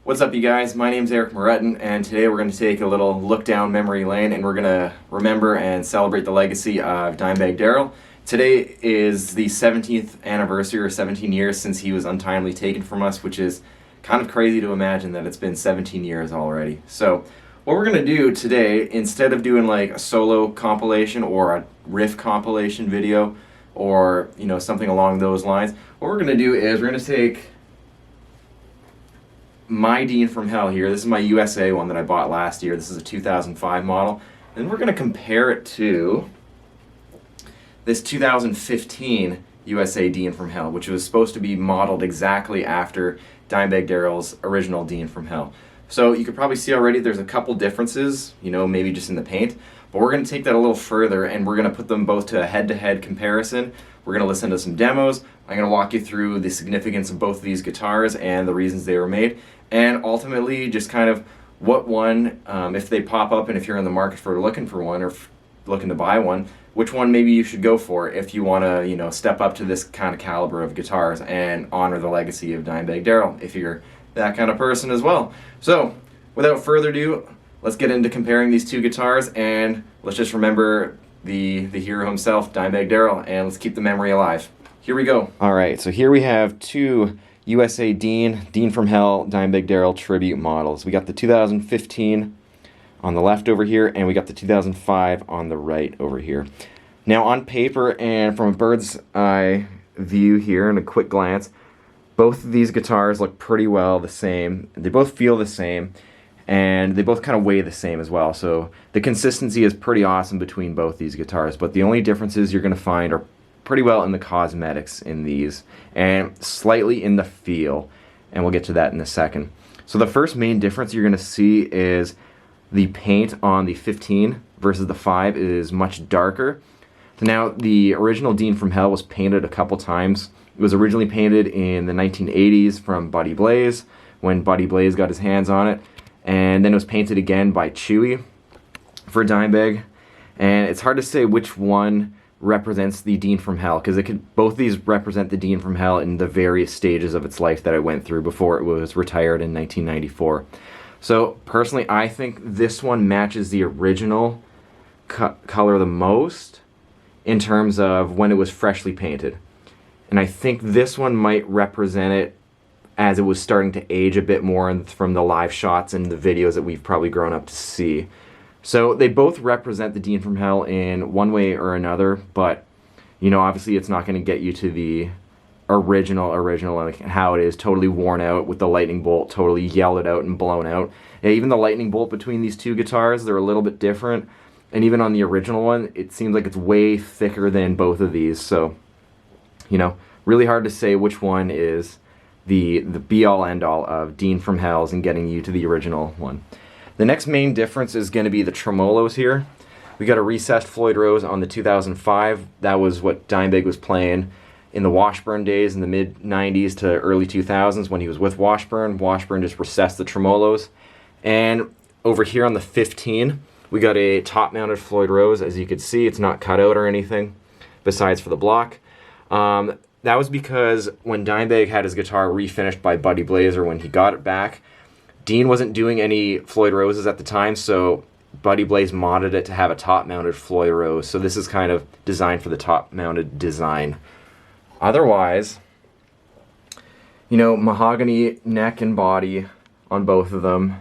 What's up, you guys? My name's Eric Moretin, and today we're going to take a little look down memory lane, and we're going to remember and celebrate the legacy of Dimebag Darrell. Today is the 17th anniversary, or 17 years since he was untimely taken from us, which is kind of crazy to imagine that it's been 17 years already. So what we're going to do today, instead of doing like a solo compilation or a riff compilation video or something along those lines, what we're going to do is we're going to take my Dean from Hell here. This is my USA one that I bought last year. This is a 2005 model. And we're going to compare it to this 2015 USA Dean from Hell, which was supposed to be modeled exactly after Dimebag Darrell's original Dean from Hell. So you could probably see already there's a couple differences, maybe just in the paint. But we're going to take that a little further, and we're going to put them both to a head-to-head comparison. We're going to listen to some demos. I'm going to walk you through the significance of both of these guitars and the reasons they were made. And ultimately, just kind of what one, if they pop up and if you're in the market for looking for one or looking to buy one, which one maybe you should go for if you want to, step up to this kind of caliber of guitars and honor the legacy of Dimebag Darrell, if you're that kind of person as well. So, without further ado, let's get into comparing these two guitars, and let's just remember the hero himself, Dimebag Darrell, and let's keep the memory alive. Here we go. Alright, so here we have two USA Dean from Hell, Dimebag Darrell tribute models. We got the 2015 on the left over here, and we got the 2005 on the right over here. Now on paper and from a bird's eye view here and a quick glance, both of these guitars look pretty well the same. They both feel the same, and they both kind of weigh the same as well. So the consistency is pretty awesome between both these guitars, but the only differences you're going to find are pretty well in the cosmetics in these and slightly in the feel, and we'll get to that in a second. So the first main difference you're going to see is the paint on the 15 versus the 5 is much darker. Now the original Dean from Hell was painted a couple times. It was originally painted in the 1980s from Buddy Blaze when Buddy Blaze got his hands on it, and then it was painted again by Chewy for Dimebag, and it's hard to say which one represents the Dean from Hell, because both these represent the Dean from Hell in the various stages of its life that it went through before it was retired in 1994. So personally, I think this one matches the original color the most in terms of when it was freshly painted, and I think this one might represent it as it was starting to age a bit more from the live shots and the videos that we've probably grown up to see. So they both represent the Dean from Hell in one way or another, but obviously it's not going to get you to the original like how it is totally worn out with the lightning bolt totally yelled out and blown out. And even the lightning bolt between these two guitars, they're a little bit different, and even on the original one it seems like it's way thicker than both of these. So really hard to say which one is the be-all end-all of Dean from Hell's and getting you to the original one. The next main difference is going to be the tremolos here. We got a recessed Floyd Rose on the 2005. That was what Dimebag was playing in the Washburn days in the mid-90s to early 2000s when he was with Washburn. Washburn just recessed the tremolos. And over here on the 15, we got a top-mounted Floyd Rose. As you can see, it's not cut out or anything besides for the block. That was because when Dimebag had his guitar refinished by Buddy Blaze, or when he got it back, Dean wasn't doing any Floyd Roses at the time, so Buddy Blaze modded it to have a top-mounted Floyd Rose. So this is kind of designed for the top-mounted design. Otherwise, mahogany neck and body on both of them.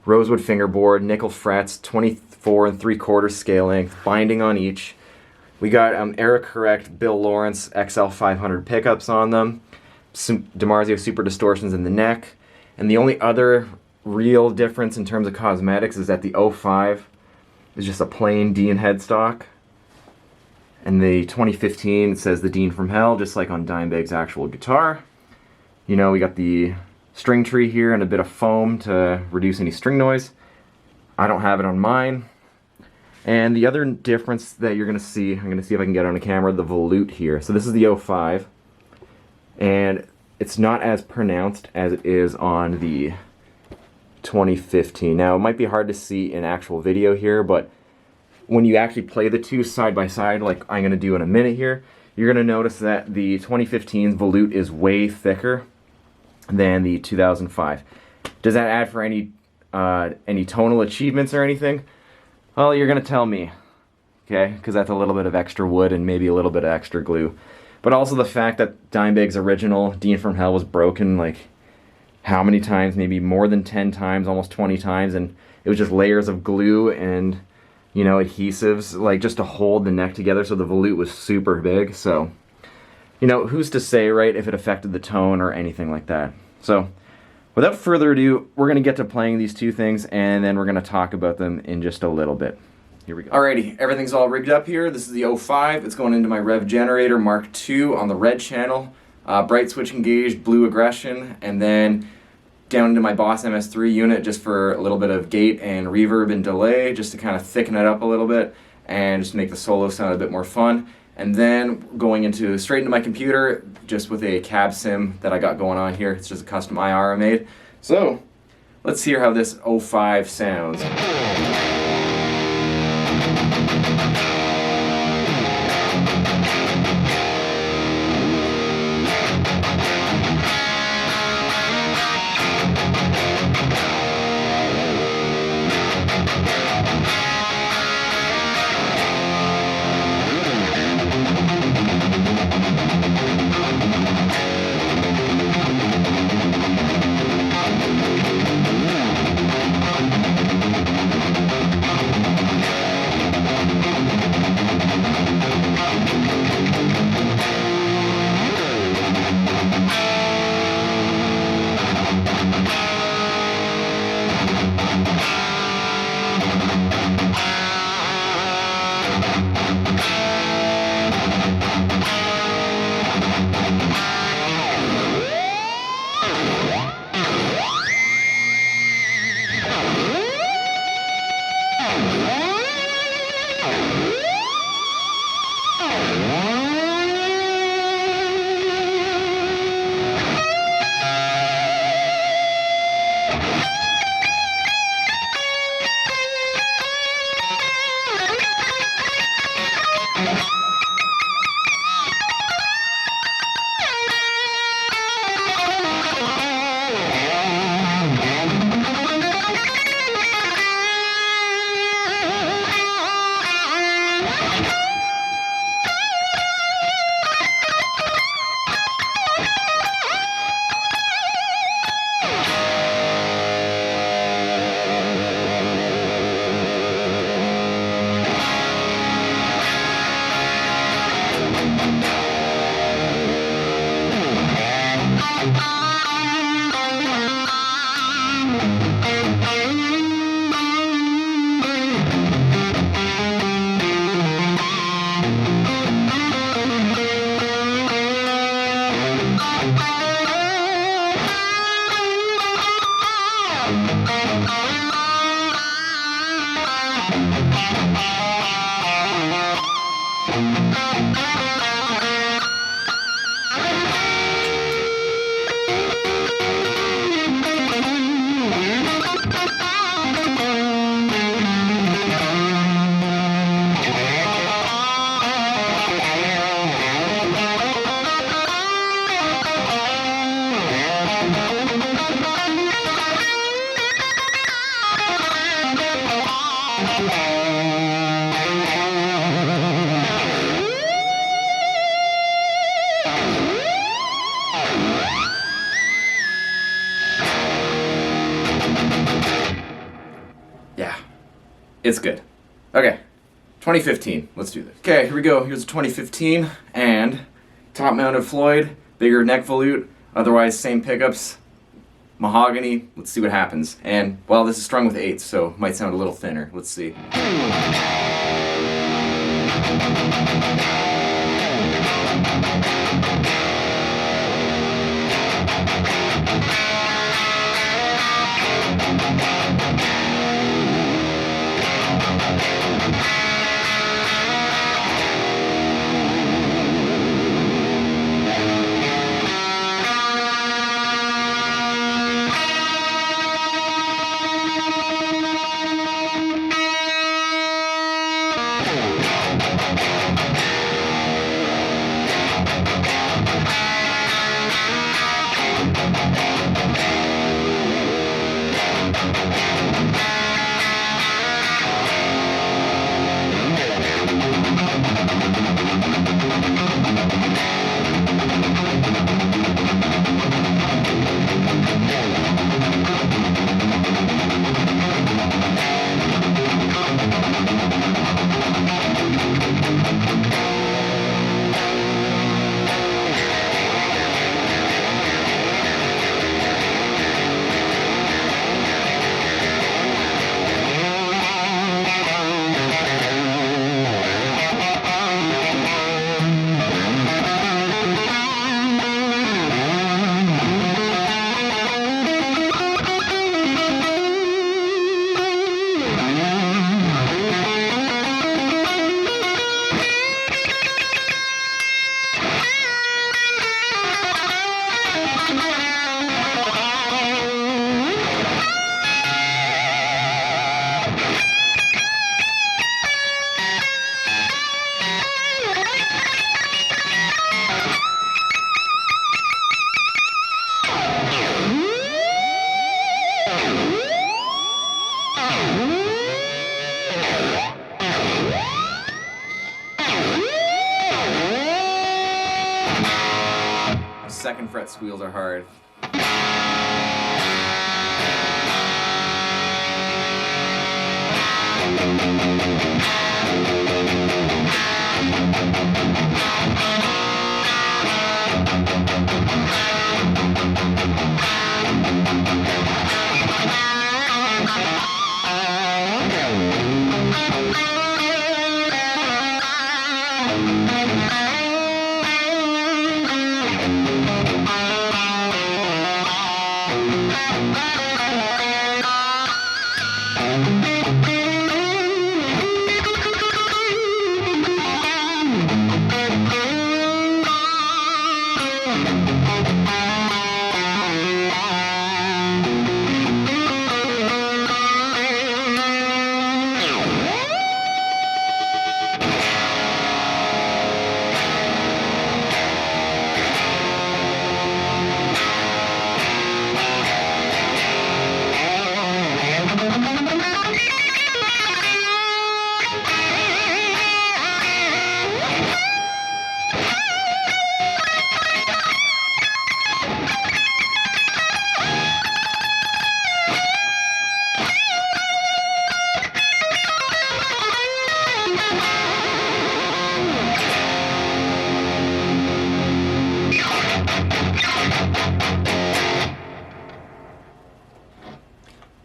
Rosewood fingerboard, nickel frets, 24 3/4 scale length, binding on each. We got era correct Bill Lawrence XL 500 pickups on them. Some DiMarzio Super Distortions in the neck. And the only other real difference in terms of cosmetics is that the 05 is just a plain Dean headstock. And the 2015 says the Dean from Hell, just like on Dimebag's actual guitar. We got the string tree here and a bit of foam to reduce any string noise. I don't have it on mine. And the other difference that you're going to see, I'm going to see if I can get it on the camera, the volute here. So this is the 05. And it's not as pronounced as it is on the 2015. Now, it might be hard to see in actual video here, but when you actually play the two side by side, like I'm going to do in a minute here, you're going to notice that the 2015's volute is way thicker than the 2005. Does that add for any tonal achievements or anything? Well, you're gonna tell me, okay? Because that's a little bit of extra wood and maybe a little bit of extra glue. But also the fact that Dimebag's original Dean from Hell was broken like how many times? Maybe more than 10 times, almost 20 times, and it was just layers of glue and, you know, adhesives, like just to hold the neck together, so the volute was super big. So, you know, who's to say, right, if it affected the tone or anything like that. So, without further ado, we're going to get to playing these two things, and then we're going to talk about them in just a little bit. Here we go. Alrighty, everything's all rigged up here. This is the 05. It's going into my rev generator Mark II on the red channel. Bright switch engaged, blue aggression, and then down into my Boss MS3 unit just for a little bit of gate and reverb and delay, just to kind of thicken it up a little bit and just make the solo sound a bit more fun. And then going straight into my computer just with a cab sim that I got going on here. It's just a custom IR I made. So let's hear how this 05 sounds. Yeah, it's good. Okay, 2015, let's do this. Okay, here we go. Here's a 2015, and top-mounted Floyd, bigger neck volute, otherwise same pickups, mahogany. Let's see what happens. And, well, this is strung with 8s, so it might sound a little thinner. Let's see. second fret squeals are hard.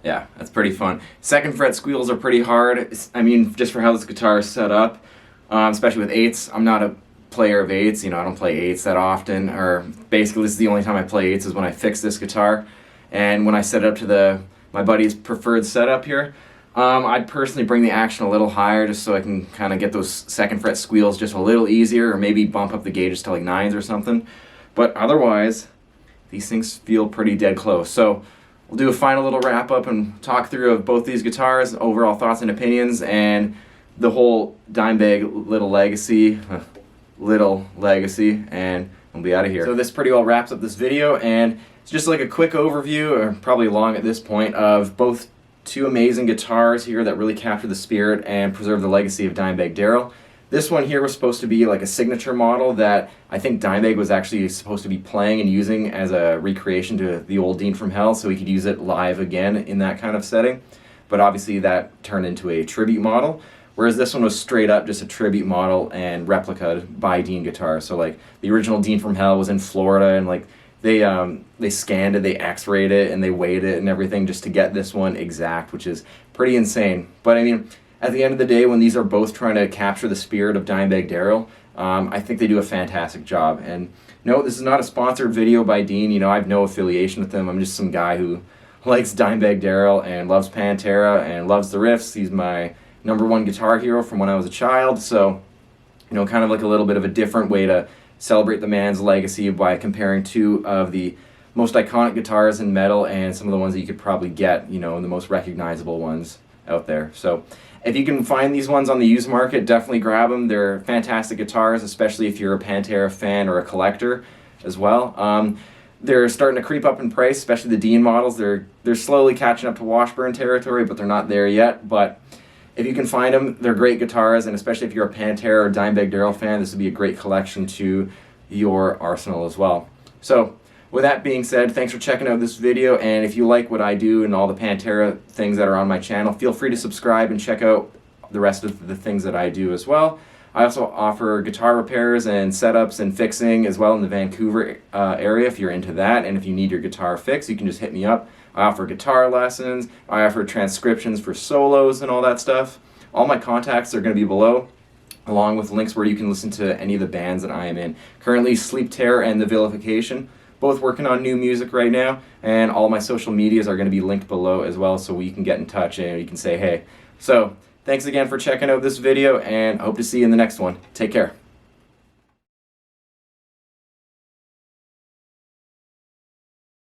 Yeah, that's pretty fun. Second fret squeals are pretty hard. I mean, just for how this guitar is set up, especially with eights. I'm not a player of eights, you know, I don't play eights that often, or basically this is the only time I play eights is when I fix this guitar. And when I set it up to my buddy's preferred setup here, I'd personally bring the action a little higher just so I can kind of get those second fret squeals just a little easier, or maybe bump up the gauges to like 9s or something. But otherwise, these things feel pretty dead close. So we'll do a final little wrap up and talk through of both these guitars, overall thoughts and opinions, and the whole Dimebag little legacy, and we'll be out of here. So this pretty well wraps up this video, and it's just like a quick overview, or probably long at this point, of both two amazing guitars here that really capture the spirit and preserve the legacy of Dimebag Darrell. This one here was supposed to be like a signature model that I think Dimebag was actually supposed to be playing and using as a recreation to the old Dean from Hell, so he could use it live again in that kind of setting. But obviously that turned into a tribute model, whereas this one was straight up just a tribute model and replicaed by Dean guitars. So like the original Dean from Hell was in Florida, and like they scanned it, they x-rayed it, and they weighed it and everything just to get this one exact, which is pretty insane. But I mean, at the end of the day, when these are both trying to capture the spirit of Dimebag Darrell, I think they do a fantastic job. And no, this is not a sponsored video by Dean. You know, I have no affiliation with him. I'm just some guy who likes Dimebag Darrell and loves Pantera and loves the riffs. He's my #1 guitar hero from when I was a child. So, you know, kind of like a little bit of a different way to celebrate the man's legacy by comparing two of the most iconic guitars in metal and some of the ones that you could probably get, you know, the most recognizable ones out there. So if you can find these ones on the used market, definitely grab them. They're fantastic guitars, especially if you're a Pantera fan or a collector as well. They're starting to creep up in price, especially the Dean models. They're slowly catching up to Washburn territory, but they're not there yet. But if you can find them, they're great guitars, and especially if you're a Pantera or Dimebag Darrell fan, this would be a great collection to your arsenal as well. So with that being said, thanks for checking out this video, and if you like what I do and all the Pantera things that are on my channel, feel free to subscribe and check out the rest of the things that I do as well. I also offer guitar repairs and setups and fixing as well in the Vancouver area if you're into that, and if you need your guitar fixed, you can just hit me up. I offer guitar lessons, I offer transcriptions for solos and all that stuff. All my contacts are going to be below, along with links where you can listen to any of the bands that I am in. Currently, Sleep Terror and the Vilification, both working on new music right now, and all my social medias are going to be linked below as well, so we can get in touch and you can say hey. So thanks again for checking out this video, and I hope to see you in the next one. Take care.